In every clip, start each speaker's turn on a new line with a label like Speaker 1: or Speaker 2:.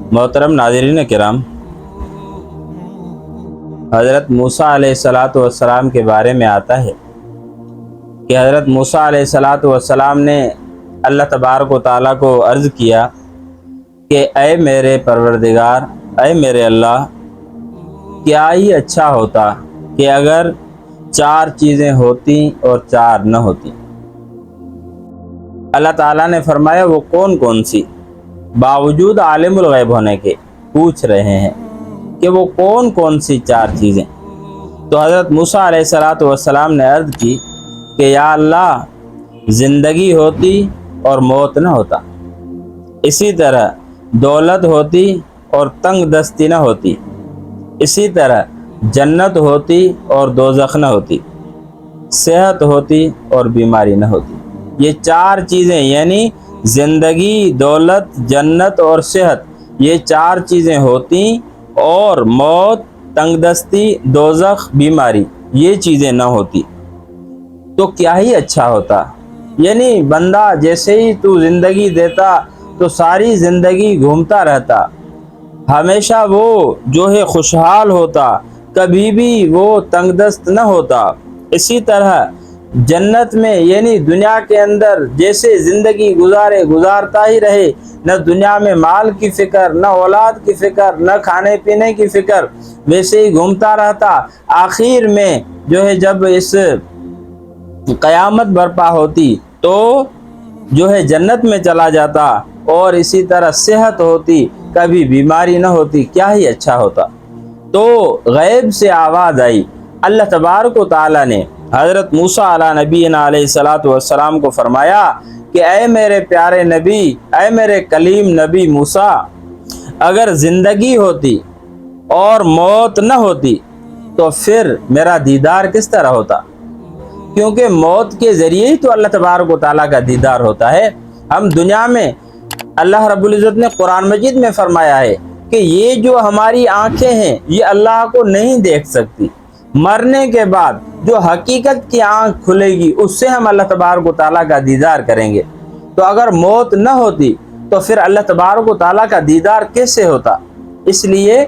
Speaker 1: मोहतरम नाज़रीन किराम, हज़रत मूसा अलैहिस्सलाम के बारे में आता है कि हज़रत मूसा अलैहिस्सलाम ने अल्लाह तबारक व तआला को अर्ज़ किया कि ऐ मेरे परवरदिगार, ऐ मेरे अल्लाह, क्या ही अच्छा होता कि अगर 4 चीज़ें होती और 4 न होती। अल्लाह ताला ने फरमाया वो कौन कौन सी, बावजूद आलिमुल गैब होने के पूछ रहे हैं कि वो कौन कौन सी 4 चीज़ें। तो हज़रत मूसा अलैहिस्सलाम ने अर्ज़ की कि या अल्लाह, ज़िंदगी होती और मौत न होता, इसी तरह दौलत होती और तंग दस्ती न होती, इसी तरह जन्नत होती और दोज़ख न होती, सेहत होती और बीमारी न होती। ये 4 चीज़ें यानी ज़िंदगी, दौलत, जन्नत और सेहत, ये 4 चीज़ें होती और मौत, तंगदस्ती, दोज़ख, बीमारी, ये चीज़ें ना होती तो क्या ही अच्छा होता। यानी बंदा जैसे ही तू ज़िंदगी देता तो सारी ज़िंदगी घूमता रहता, हमेशा वो जो है खुशहाल होता, कभी भी वो तंगदस्त न होता। इसी तरह जन्नत में यानी दुनिया के अंदर जैसे ज़िंदगी गुजारता ही रहे, न दुनिया में माल की फ़िक्र, न औलाद की फ़िक्र, न खाने पीने की फ़िक्र, वैसे ही घूमता रहता। आखिर में जो है जब इस क़यामत बर्पा होती तो जो है जन्नत में चला जाता और इसी तरह सेहत होती, कभी बीमारी न होती, क्या ही अच्छा होता। तो गैब से आवाज़ आई, अल्लाह तबारक व तआला ने हज़रत मूसा अला नबीना अलैहिस्सलातु वस्सलाम को फरमाया कि ऐ मेरे प्यारे नबी, ऐ मेरे कलीम नबी मूसा, अगर ज़िंदगी होती और मौत न होती तो फिर मेरा दीदार किस तरह होता, क्योंकि मौत के ज़रिए ही तो अल्लाह तबारक व तआला का दीदार होता है। हम दुनिया में अल्लाह रब्बुल इज़्ज़त ने कुरान मजीद में फरमाया है कि ये जो हमारी आँखें हैं ये अल्लाह को नहीं देख सकती, मरने के बाद जो हकीकत की आँख खुलेगी उससे हम अल्लाह तबारक व तआला का दीदार करेंगे। तो अगर मौत न होती तो फिर अल्लाह तबारक व तआला का दीदार कैसे होता। इसलिए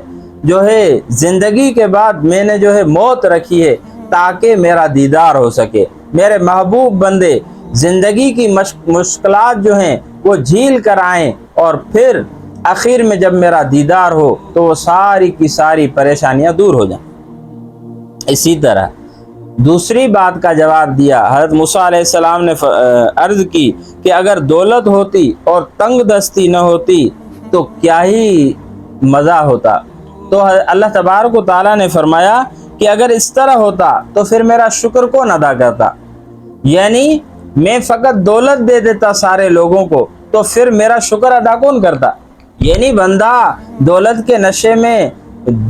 Speaker 1: जो है ज़िंदगी के बाद मैंने जो है मौत रखी है ताकि मेरा दीदार हो सके। मेरे महबूब बंदे ज़िंदगी की मुश्किलात जो हैं वो झील कर आएँ और फिर आखिर में जब मेरा दीदार हो तो वो सारी की सारी परेशानियां दूर हो जाएं। इसी तरह दूसरी बात का जवाब दिया, हज़रत मूसा अलैहिस्सलाम ने अर्ज़ की कि अगर दौलत होती और तंग दस्ती न होती तो क्या ही मज़ा होता। तो अल्लाह तबारक व तआला ने फरमाया कि अगर इस तरह होता तो फिर मेरा शुक्र कौन अदा करता, यानी मैं फ़कत दौलत दे देता सारे लोगों को तो फिर मेरा शुक्र अदा कौन करता। यानी बंदा दौलत के नशे में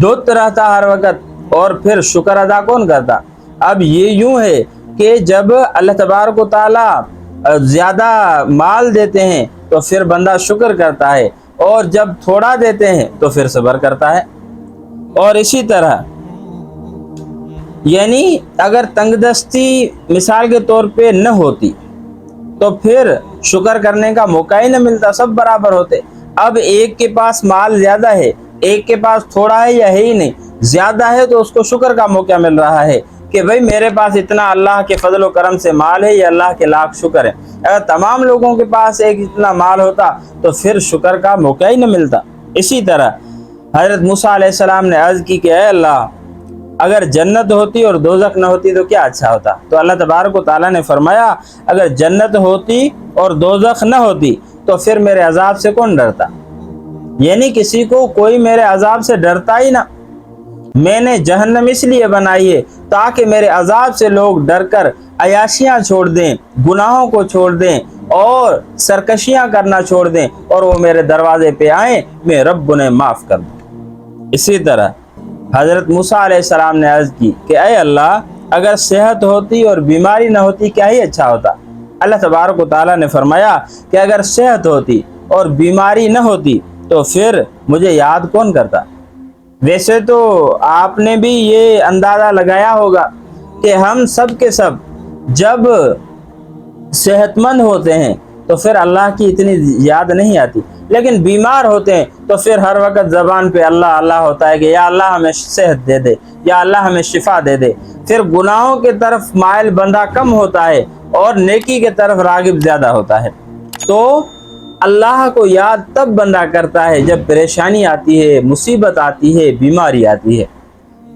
Speaker 1: धुत रहता हर वक्त और फिर शुक्र अदा कौन करता। अब ये यूं है कि जब अल्लाह तबारक व तआला ज़्यादा माल देते हैं तो फिर बंदा शुक्र करता है और जब थोड़ा देते हैं तो फिर सब्र करता है। और इसी तरह यानी अगर तंगदस्ती मिसाल के तौर पे न होती तो फिर शुक्र करने का मौका ही न मिलता, सब बराबर होते। अब एक के पास माल ज़्यादा है, एक के पास थोड़ा है या है ही नहीं, ज़्यादा है तो उसको शुक्र का मौका मिल रहा है कि भाई मेरे पास इतना अल्लाह के फजल व करम से माल है, ये अल्लाह के लाख शुक्र है। अगर तमाम लोगों के पास एक इतना माल होता तो फिर शुक्र का मौका ही न मिलता। इसी तरह हज़रत मूसा अलैहिस्सलाम ने अर्ज़ की कि ऐ अल्लाह, अगर जन्नत होती और दोज़ख न होती तो क्या अच्छा होता। तो अल्लाह तबारक व तआला ने फरमाया अगर जन्नत होती और दोज़ख न होती तो फिर मेरे अजाब से कौन डरता, यानी किसी को कोई मेरे अजाब से डरता ही ना। मैंने जहन्नम इसलिए बनाई है ताकि मेरे अजाब से लोग डर कर अयाशियाँ छोड़ दें, गुनाहों को छोड़ दें और सरकशियाँ करना छोड़ दें और वो मेरे दरवाजे पे आएँ, मैं रब उन्हें माफ़ कर दूँ। इसी तरह हज़रत मूसा अलैहिस्सलाम ने अर्ज़ की कि ऐ अल्लाह, अगर सेहत होती और बीमारी न होती क्या ही अच्छा होता। अल्लाह तबारक व तआला ने फरमाया कि अगर सेहत होती और बीमारी न होती तो फिर मुझे याद कौन करता। वैसे तो आपने भी ये अंदाज़ा लगाया होगा कि हम सब के सब जब सेहतमंद होते हैं تو پھر اللہ کی اتنی یاد نہیں آتی. لیکن بیمار ہوتے ہیں تو پھر ہر وقت زبان پہ اللہ اللہ ہوتا ہے کہ یا اللہ ہمیں صحت دے دے، یا اللہ ہمیں شفا دے دے. پھر گناہوں کی طرف مائل بندہ کم ہوتا ہے اور نیکی کی طرف راغب زیادہ ہوتا ہے. تو اللہ کو یاد تب بندہ کرتا ہے جب پریشانی آتی ہے، مصیبت آتی ہے، بیماری آتی ہے.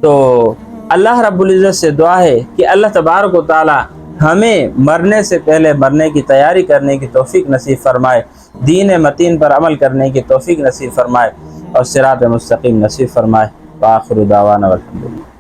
Speaker 1: تو اللہ رب العزت سے دعا ہے کہ اللہ تبارک و تعالی ہمیں مرنے سے پہلے مرنے کی تیاری کرنے کی توفیق نصیب فرمائے، دین متین پر عمل کرنے کی توفیق نصیب فرمائے اور صراط مستقیم نصیب فرمائے. وآخر دعوانا والحمدللہ.